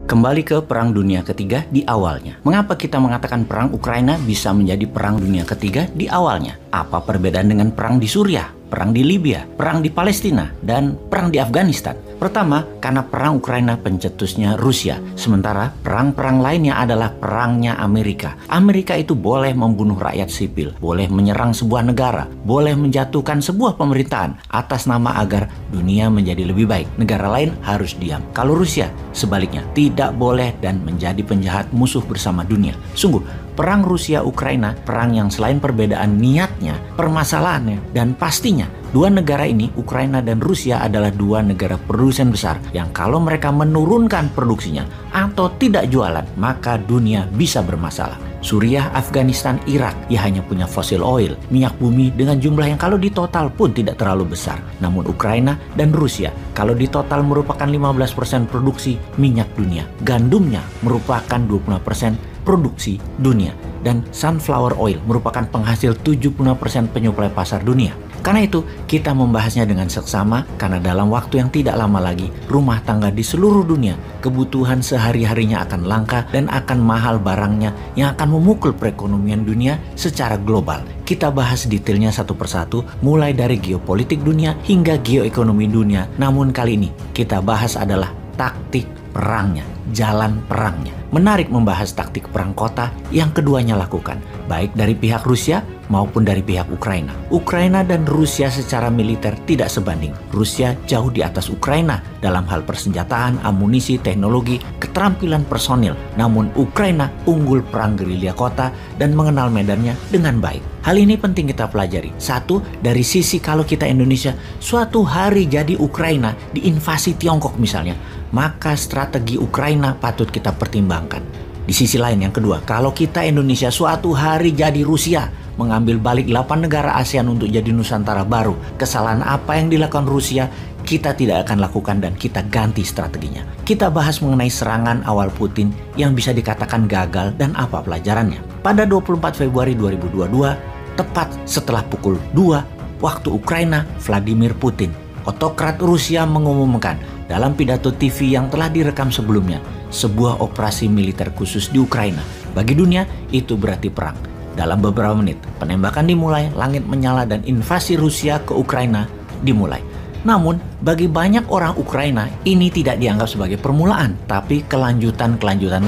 Kembali ke Perang Dunia Ketiga di awalnya. Mengapa kita mengatakan Perang Ukraina bisa menjadi Perang Dunia Ketiga di awalnya? Apa perbedaan dengan perang di Suriah, perang di Libya, perang di Palestina, dan perang di Afghanistan? Pertama, karena perang Ukraina pencetusnya Rusia, sementara perang-perang lainnya adalah perangnya Amerika. Amerika itu boleh membunuh rakyat sipil, boleh menyerang sebuah negara, boleh menjatuhkan sebuah pemerintahan atas nama agar dunia menjadi lebih baik. Negara lain harus diam. Kalau Rusia, sebaliknya, tidak boleh dan menjadi penjahat musuh bersama dunia. Sungguh, perang Rusia-Ukraina, perang yang selain perbedaan niatnya, permasalahannya, dan pastinya, dua negara ini, Ukraina dan Rusia, adalah dua negara produsen besar yang kalau mereka menurunkan produksinya atau tidak jualan, maka dunia bisa bermasalah. Suriah, Afghanistan, Irak, ya hanya punya fosil oil, minyak bumi dengan jumlah yang kalau ditotal pun tidak terlalu besar. Namun Ukraina dan Rusia, kalau ditotal merupakan 15% produksi minyak dunia. Gandumnya merupakan 20% produksi dunia. Dan sunflower oil merupakan penghasil 70% penyuplai pasar dunia. Karena itu, kita membahasnya dengan seksama karena dalam waktu yang tidak lama lagi, rumah tangga di seluruh dunia, kebutuhan sehari-harinya akan langka dan akan mahal barangnya yang akan memukul perekonomian dunia secara global. Kita bahas detailnya satu persatu, mulai dari geopolitik dunia hingga geoekonomi dunia. Namun kali ini, kita bahas adalah taktik perangnya, jalan perangnya. Menarik membahas taktik perang kota yang keduanya lakukan, baik dari pihak Rusia maupun dari pihak Ukraina. Ukraina dan Rusia secara militer tidak sebanding. Rusia jauh di atas Ukraina dalam hal persenjataan, amunisi, teknologi, keterampilan personil. Namun Ukraina unggul perang gerilya kota dan mengenal medannya dengan baik. Hal ini penting kita pelajari. Satu, dari sisi kalau kita Indonesia suatu hari jadi Ukraina diinvasi Tiongkok misalnya, maka strategi Ukraina patut kita pertimbangkan. Di sisi lain yang kedua, kalau kita Indonesia suatu hari jadi Rusia, mengambil balik 8 negara ASEAN untuk jadi Nusantara baru, kesalahan apa yang dilakukan Rusia kita tidak akan lakukan dan kita ganti strateginya. Kita bahas mengenai serangan awal Putin yang bisa dikatakan gagal dan apa pelajarannya. Pada 24 Februari 2022, tepat setelah pukul 2 waktu Ukraina, Vladimir Putin, otokrat Rusia, mengumumkan dalam pidato TV yang telah direkam sebelumnya, sebuah operasi militer khusus di Ukraina. Bagi dunia, itu berarti perang. Dalam beberapa menit, penembakan dimulai, langit menyala, dan invasi Rusia ke Ukraina dimulai. Namun, bagi banyak orang Ukraina, ini tidak dianggap sebagai permulaan, tapi kelanjutan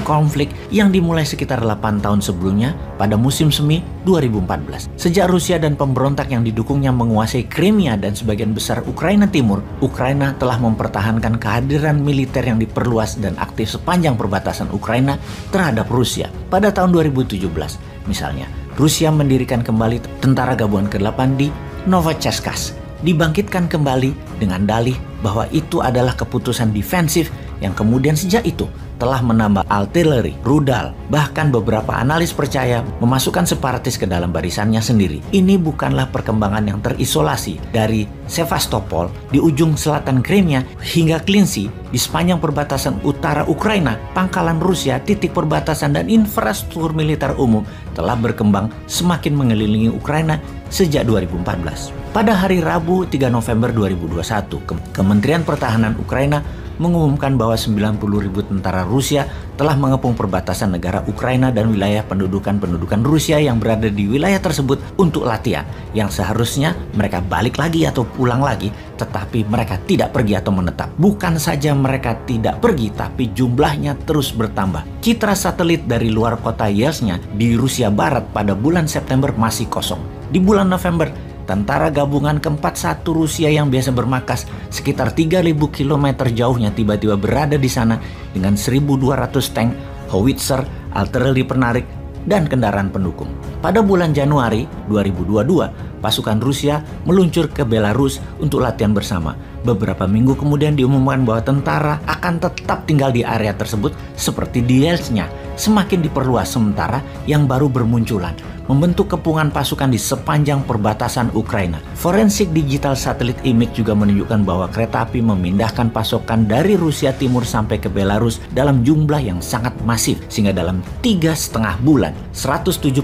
konflik yang dimulai sekitar 8 tahun sebelumnya pada musim semi 2014. Sejak Rusia dan pemberontak yang didukungnya menguasai Crimea dan sebagian besar Ukraina Timur, Ukraina telah mempertahankan kehadiran militer yang diperluas dan aktif sepanjang perbatasan Ukraina terhadap Rusia. Pada tahun 2017, misalnya, Rusia mendirikan kembali tentara gabungan ke-8 di Novotcherkassk, dibangkitkan kembali dengan dalih bahwa itu adalah keputusan defensif yang kemudian sejak itu telah menambah artileri, rudal, bahkan beberapa analis percaya memasukkan separatis ke dalam barisannya sendiri. Ini bukanlah perkembangan yang terisolasi dari Sevastopol di ujung selatan Crimea hingga Klinci di sepanjang perbatasan utara Ukraina, pangkalan Rusia, titik perbatasan dan infrastruktur militer umum telah berkembang semakin mengelilingi Ukraina sejak 2014. Pada hari Rabu 3 November 2021, Kementerian Pertahanan Ukraina mengumumkan bahwa 90.000 tentara Rusia telah mengepung perbatasan negara Ukraina dan wilayah pendudukan Rusia yang berada di wilayah tersebut untuk latihan, yang seharusnya mereka balik lagi atau pulang lagi, tetapi mereka tidak pergi atau menetap. Bukan saja mereka tidak pergi, tapi jumlahnya terus bertambah. Citra satelit dari luar kota Yelnya di Rusia Barat pada bulan September masih kosong. Di bulan November, tentara gabungan ke-41 Rusia yang biasa bermarkas sekitar 3.000 km jauhnya tiba-tiba berada di sana dengan 1.200 tank, howitzer, artileri penarik, dan kendaraan pendukung. Pada bulan Januari 2022, pasukan Rusia meluncur ke Belarus untuk latihan bersama. Beberapa minggu kemudian diumumkan bahwa tentara akan tetap tinggal di area tersebut seperti di Yelnya, semakin diperluas sementara yang baru bermunculan, membentuk kepungan pasukan di sepanjang perbatasan Ukraina. Forensik digital satelit image juga menunjukkan bahwa kereta api memindahkan pasokan dari Rusia Timur sampai ke Belarus dalam jumlah yang sangat masif, sehingga dalam 3,5 bulan 175.000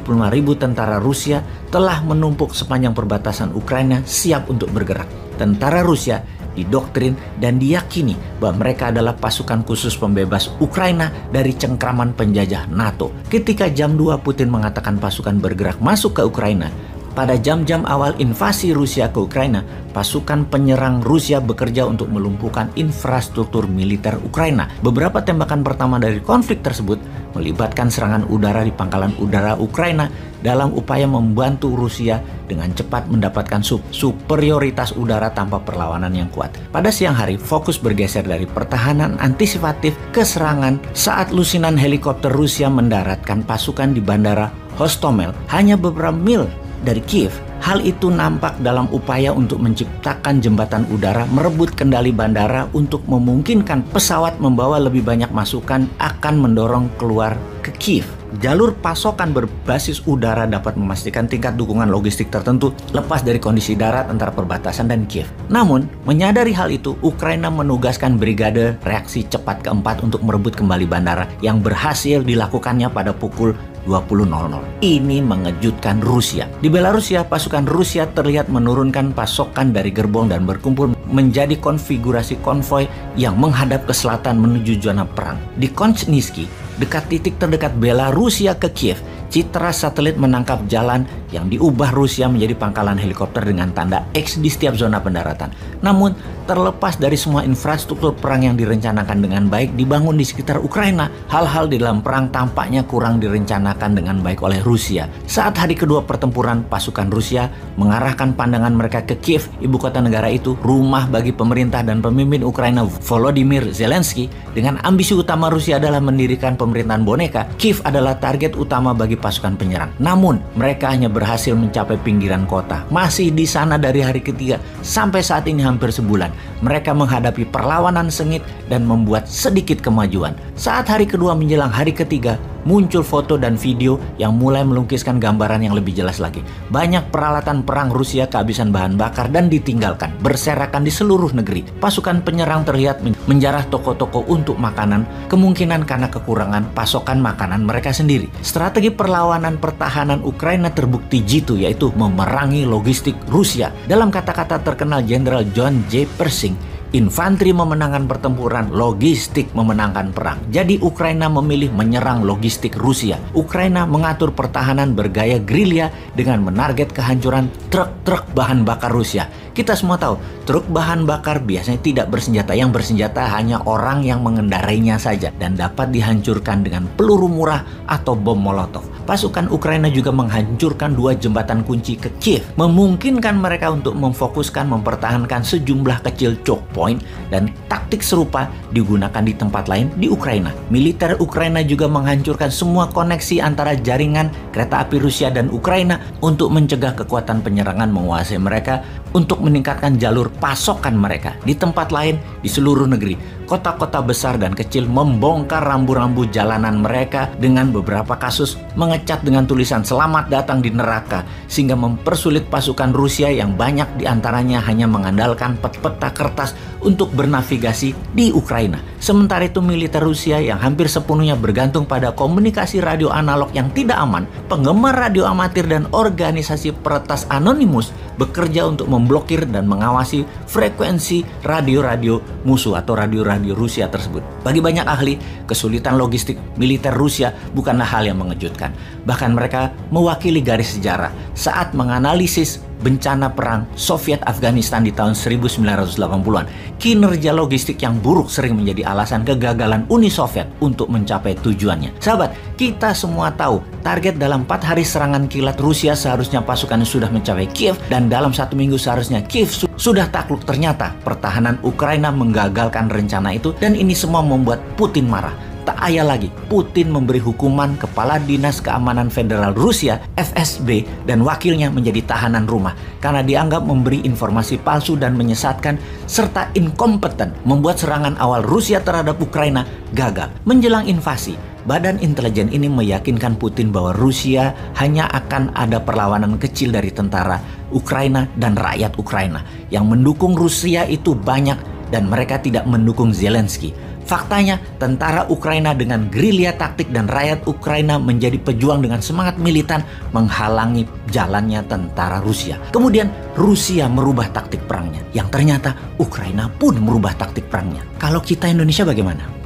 tentara Rusia telah menumpuk sepanjang perbatasan Ukraina siap untuk bergerak. Tentara Rusia didoktrin, dan diyakini bahwa mereka adalah pasukan khusus pembebas Ukraina dari cengkraman penjajah NATO. Ketika jam 2 Putin mengatakan pasukan bergerak masuk ke Ukraina, pada jam-jam awal invasi Rusia ke Ukraina, pasukan penyerang Rusia bekerja untuk melumpuhkan infrastruktur militer Ukraina. Beberapa tembakan pertama dari konflik tersebut melibatkan serangan udara di pangkalan udara Ukraina dalam upaya membantu Rusia dengan cepat mendapatkan superioritas udara tanpa perlawanan yang kuat. Pada siang hari, fokus bergeser dari pertahanan antisipatif ke serangan saat lusinan helikopter Rusia mendaratkan pasukan di bandara Hostomel hanya beberapa mil dari Kiev. Hal itu nampak dalam upaya untuk menciptakan jembatan udara merebut kendali bandara untuk memungkinkan pesawat membawa lebih banyak masukan akan mendorong keluar ke Kiev. Jalur pasokan berbasis udara dapat memastikan tingkat dukungan logistik tertentu lepas dari kondisi darat antara perbatasan dan Kiev. Namun, menyadari hal itu, Ukraina menugaskan Brigade Reaksi Cepat keempat untuk merebut kembali bandara yang berhasil dilakukannya pada pukul 20.00. Ini mengejutkan Rusia. Di Belarusia, pasukan Rusia terlihat menurunkan pasokan dari gerbong dan berkumpul menjadi konfigurasi konvoi yang menghadap ke selatan menuju zona perang. Di Konchniski, dekat titik terdekat Belarusia ke Kiev, citra satelit menangkap jalan yang diubah Rusia menjadi pangkalan helikopter dengan tanda X di setiap zona pendaratan. Namun, terlepas dari semua infrastruktur perang yang direncanakan dengan baik dibangun di sekitar Ukraina, hal-hal di dalam perang tampaknya kurang direncanakan dengan baik oleh Rusia. Saat hari kedua pertempuran, pasukan Rusia mengarahkan pandangan mereka ke Kiev, ibu kota negara itu, rumah bagi pemerintah dan pemimpin Ukraina Volodymyr Zelensky. Dengan ambisi utama Rusia adalah mendirikan pemerintahan boneka, Kiev adalah target utama bagi pasukan penyerang. Namun, mereka hanya berhasil mencapai pinggiran kota. Masih di sana dari hari ketiga sampai saat ini hampir sebulan. Mereka menghadapi perlawanan sengit dan membuat sedikit kemajuan. Saat hari kedua menjelang hari ketiga, muncul foto dan video yang mulai melukiskan gambaran yang lebih jelas lagi. Banyak peralatan perang Rusia kehabisan bahan bakar dan ditinggalkan, berserakan di seluruh negeri. Pasukan penyerang terlihat menjarah toko-toko untuk makanan, kemungkinan karena kekurangan pasokan makanan mereka sendiri. Strategi perlawanan pertahanan Ukraina terbukti jitu, yaitu memerangi logistik Rusia. Dalam kata-kata terkenal Jenderal John J. Pershing, infanteri memenangkan pertempuran, logistik memenangkan perang. Jadi Ukraina memilih menyerang logistik Rusia. Ukraina mengatur pertahanan bergaya gerilya dengan menarget kehancuran truk-truk bahan bakar Rusia. Kita semua tahu, truk bahan bakar biasanya tidak bersenjata. Yang bersenjata hanya orang yang mengendarainya saja dan dapat dihancurkan dengan peluru murah atau bom molotov. Pasukan Ukraina juga menghancurkan 2 jembatan kunci ke Kiev, memungkinkan mereka untuk memfokuskan mempertahankan sejumlah kecil choke point, dan taktik serupa digunakan di tempat lain di Ukraina. Militer Ukraina juga menghancurkan semua koneksi antara jaringan kereta api Rusia dan Ukraina untuk mencegah kekuatan penyerangan menguasai mereka, untuk meningkatkan jalur pasokan mereka. Di tempat lain di seluruh negeri, kota-kota besar dan kecil membongkar rambu-rambu jalanan mereka dengan beberapa kasus mengecat dengan tulisan "Selamat datang di neraka", sehingga mempersulit pasukan Rusia yang banyak diantaranya hanya mengandalkan peta kertas untuk bernavigasi di Ukraina. Sementara itu, militer Rusia yang hampir sepenuhnya bergantung pada komunikasi radio analog yang tidak aman, penggemar radio amatir dan organisasi peretas anonimus bekerja untuk memblokir dan mengawasi frekuensi radio-radio musuh atau radio-radio Rusia tersebut. Bagi banyak ahli, kesulitan logistik militer Rusia bukanlah hal yang mengejutkan. Bahkan mereka mewakili garis sejarah saat menganalisis bencana perang Soviet Afghanistan di tahun 1980-an. Kinerja logistik yang buruk sering menjadi alasan kegagalan Uni Soviet untuk mencapai tujuannya. Sahabat, kita semua tahu target dalam 4 hari serangan kilat Rusia seharusnya pasukannya sudah mencapai Kiev, dan dalam 1 minggu seharusnya Kiev sudah takluk. Ternyata pertahanan Ukraina menggagalkan rencana itu, dan ini semua membuat Putin marah. Tak ayal lagi, Putin memberi hukuman Kepala Dinas Keamanan Federal Rusia (FSB) dan wakilnya menjadi tahanan rumah karena dianggap memberi informasi palsu dan menyesatkan serta inkompeten, membuat serangan awal Rusia terhadap Ukraina gagal. Menjelang invasi, Badan intelijen ini meyakinkan Putin bahwa Rusia hanya akan ada perlawanan kecil dari tentara Ukraina dan rakyat Ukraina. Yang mendukung Rusia itu banyak dan mereka tidak mendukung Zelensky. Faktanya, tentara Ukraina dengan gerilya taktik dan rakyat Ukraina menjadi pejuang dengan semangat militan menghalangi jalannya tentara Rusia. Kemudian Rusia merubah taktik perangnya, yang ternyata Ukraina pun merubah taktik perangnya. Kalau kita Indonesia bagaimana?